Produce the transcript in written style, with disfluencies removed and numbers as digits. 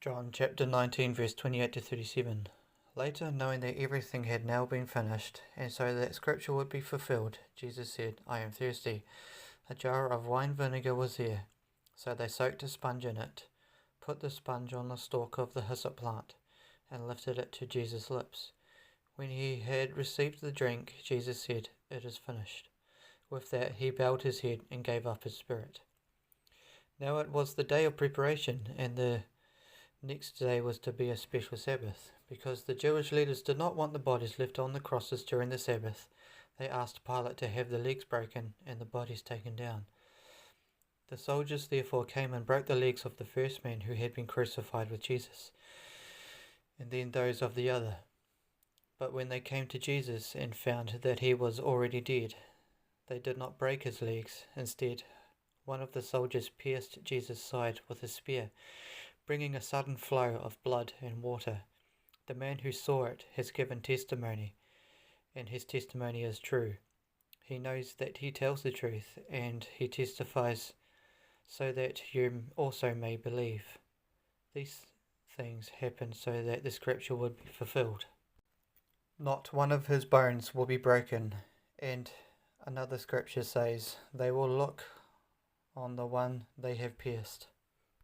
John chapter 19 verse 28 to 37. Later, knowing that everything had now been finished, and so that scripture would be fulfilled, Jesus said, I am thirsty. A jar of wine vinegar was there, so they soaked a sponge in it, put the sponge on the stalk of the hyssop plant, and lifted it to Jesus' lips. When he had received the drink, Jesus said, It is finished. With that he bowed his head and gave up his spirit. Now it was the day of preparation, and the next day was to be a special Sabbath. Because the Jewish leaders did not want the bodies left on the crosses during the Sabbath, they asked Pilate to have the legs broken and the bodies taken down. The soldiers therefore came and broke the legs of the first man who had been crucified with Jesus, and then those of the other. But when they came to Jesus and found that he was already dead, they did not break his legs. Instead, one of the soldiers pierced Jesus' side with a spear, bringing a sudden flow of blood and water. The man who saw it has given testimony, and his testimony is true. He knows that he tells the truth, and he testifies so that you also may believe. These things happened so that the scripture would be fulfilled. Not one of his bones will be broken. And another scripture says, they will look on the one they have pierced.